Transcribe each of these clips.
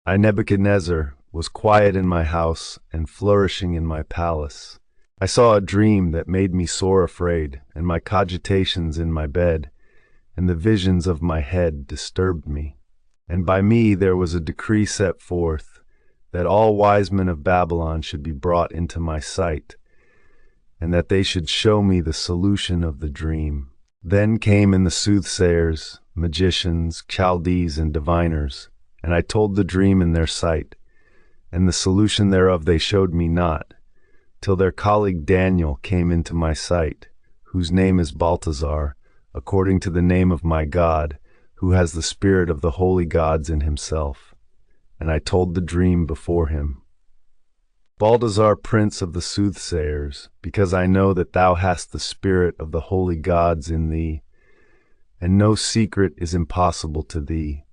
I, Nebuchadnezzar, was quiet in my house and flourishing in my palace. I saw a dream that made me sore afraid, and my cogitations in my bed, and the visions of my head disturbed me. And by me there was a decree set forth, that all wise men of Babylon should be brought into my sight, and that they should show me the solution of the dream. Then came in the soothsayers, magicians, Chaldees, and diviners, and I told the dream in their sight, and the solution thereof they showed me not, till their colleague Daniel came into my sight, whose name is Balthazar, according to the name of my God, who has the spirit of the holy gods in himself. And I told the dream before him. Balthazar, prince of the soothsayers, because I know that thou hast the spirit of the holy gods in thee, and no secret is impossible to thee.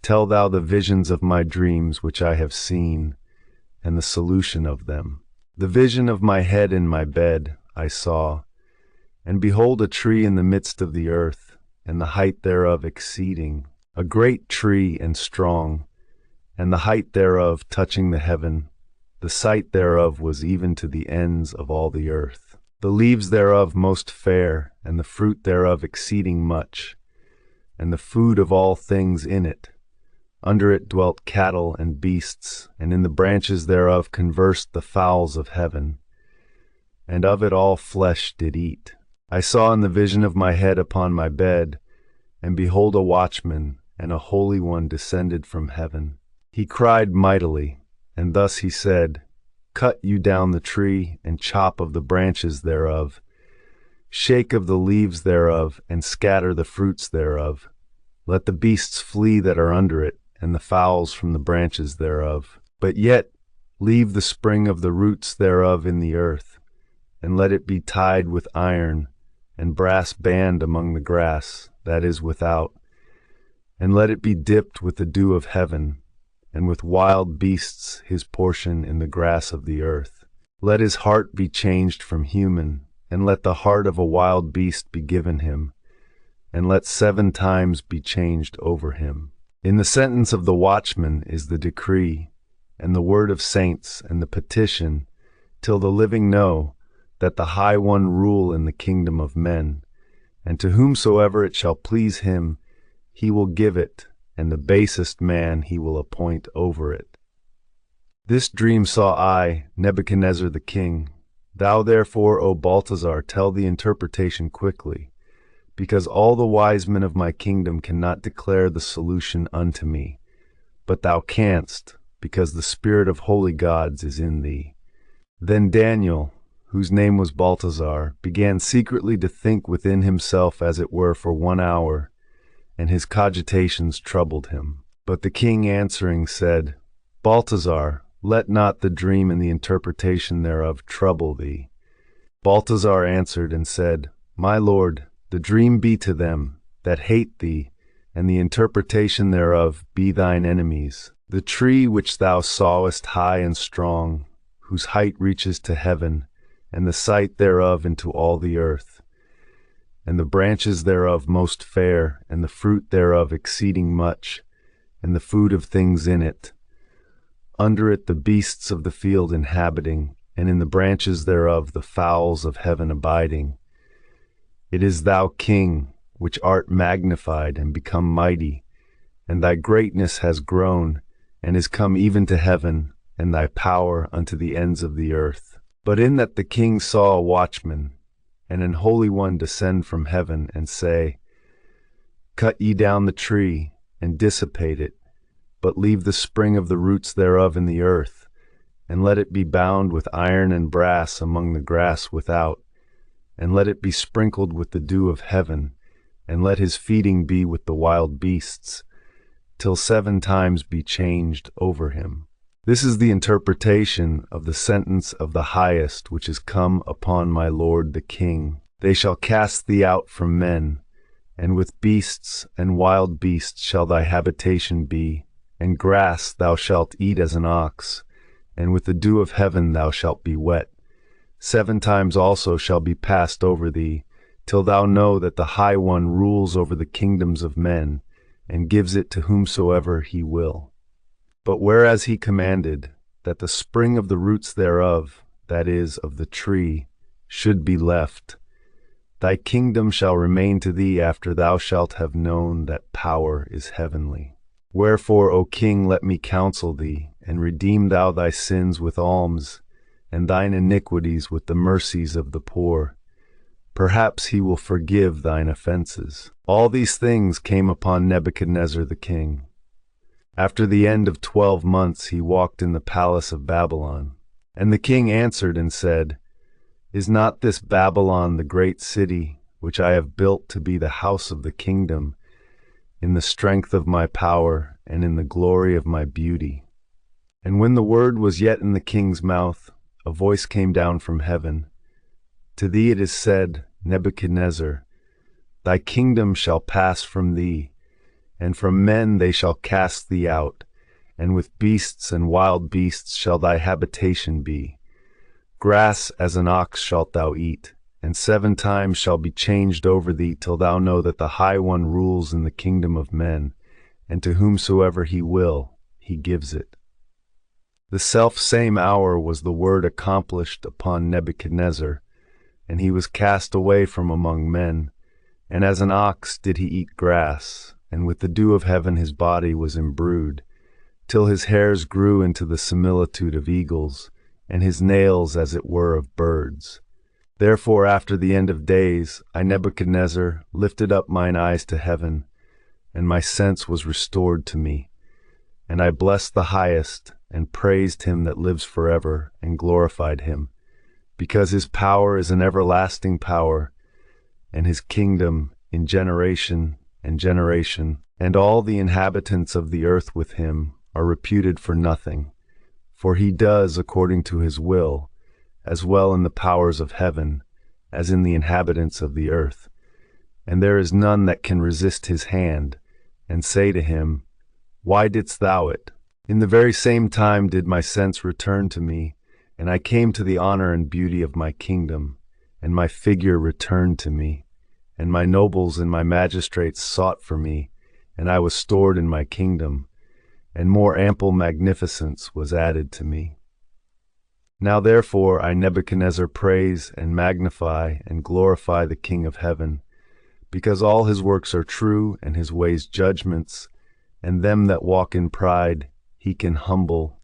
Tell thou the visions of my dreams which I have seen, and the solution of them. The vision of my head in my bed I saw, and behold a tree in the midst of the earth, and the height thereof exceeding, a great tree and strong, and the height thereof touching the heaven. The sight thereof was even to the ends of all the earth. The leaves thereof most fair, and the fruit thereof exceeding much, and the food of all things in it. Under it dwelt cattle and beasts, and in the branches thereof conversed the fowls of heaven. And of it all flesh did eat. I saw in the vision of my head upon my bed, and behold a watchman, and a holy one descended from heaven. He cried mightily, and thus he said, Cut you down the tree, and chop of the branches thereof. Shake of the leaves thereof, and scatter the fruits thereof. Let the beasts flee that are under it, and the fowls from the branches thereof. But yet leave the spring of the roots thereof in the earth, and let it be tied with iron, and brass band among the grass, that is without. And let it be dipped with the dew of heaven, and with wild beasts his portion in the grass of the earth. Let his heart be changed from human, and let the heart of a wild beast be given him, and let 7 times be changed over him. In the sentence of the watchman is the decree, and the word of saints, and the petition, till the living know that the High One rule in the kingdom of men, and to whomsoever it shall please him, he will give it, and the basest man he will appoint over it. This dream saw I, Nebuchadnezzar the king. Thou therefore, O Balthazar, tell the interpretation quickly, because all the wise men of my kingdom cannot declare the solution unto me. But thou canst, because the spirit of holy gods is in thee. Then Daniel, whose name was Balthazar, began secretly to think within himself as it were for 1 hour, and his cogitations troubled him. But the king answering said, Balthazar, let not the dream and the interpretation thereof trouble thee. Balthazar answered and said, My lord, the dream be to them that hate thee, and the interpretation thereof be thine enemies. The tree which thou sawest high and strong, whose height reaches to heaven, and the sight thereof into all the earth, and the branches thereof most fair, and the fruit thereof exceeding much, and the food of things in it. Under it the beasts of the field inhabiting, and in the branches thereof the fowls of heaven abiding. It is thou, King, which art magnified and become mighty, and thy greatness has grown, and is come even to heaven, and thy power unto the ends of the earth. But in that the king saw a watchman, and an holy one descend from heaven, and say, Cut ye down the tree, and dissipate it, but leave the spring of the roots thereof in the earth, and let it be bound with iron and brass among the grass without, and let it be sprinkled with the dew of heaven, and let his feeding be with the wild beasts, till 7 times be changed over him. This is the interpretation of the sentence of the highest which is come upon my lord the king. They shall cast thee out from men, and with beasts and wild beasts shall thy habitation be, and grass thou shalt eat as an ox, and with the dew of heaven thou shalt be wet. 7 times also shall be passed over thee, till thou know that the High One rules over the kingdoms of men, and gives it to whomsoever he will. But whereas he commanded that the spring of the roots thereof, that is, of the tree, should be left, thy kingdom shall remain to thee after thou shalt have known that power is heavenly. Wherefore, O king, let me counsel thee, and redeem thou thy sins with alms, and thine iniquities with the mercies of the poor. Perhaps he will forgive thine offenses. All these things came upon Nebuchadnezzar the king. After the end of 12 months he walked in the palace of Babylon. And the king answered and said, Is not this Babylon the great city, which I have built to be the house of the kingdom, in the strength of my power, and in the glory of my beauty? And when the word was yet in the king's mouth, a voice came down from heaven. To thee it is said, Nebuchadnezzar, thy kingdom shall pass from thee, and from men they shall cast thee out, and with beasts and wild beasts shall thy habitation be. Grass as an ox shalt thou eat, and 7 times shall be changed over thee, till thou know that the High One rules in the kingdom of men, and to whomsoever he will, he gives it. The self-same hour was the word accomplished upon Nebuchadnezzar, and he was cast away from among men, and as an ox did he eat grass, and with the dew of heaven his body was imbrued, till his hairs grew into the similitude of eagles, and his nails as it were of birds. Therefore after the end of days I, Nebuchadnezzar, lifted up mine eyes to heaven, and my sense was restored to me. And I blessed the Highest, and praised him that lives forever, and glorified him, because his power is an everlasting power, and his kingdom in generation and generation, and all the inhabitants of the earth with him are reputed for nothing. For he does according to his will, as well in the powers of heaven as in the inhabitants of the earth. And there is none that can resist his hand, and say to him, Why didst thou it? In the very same time did my sense return to me, and I came to the honor and beauty of my kingdom, and my figure returned to me, and my nobles and my magistrates sought for me, and I was stored in my kingdom, and more ample magnificence was added to me. Now therefore I, Nebuchadnezzar, praise and magnify and glorify the King of heaven, because all his works are true, and his ways judgments, and them that walk in pride he can humble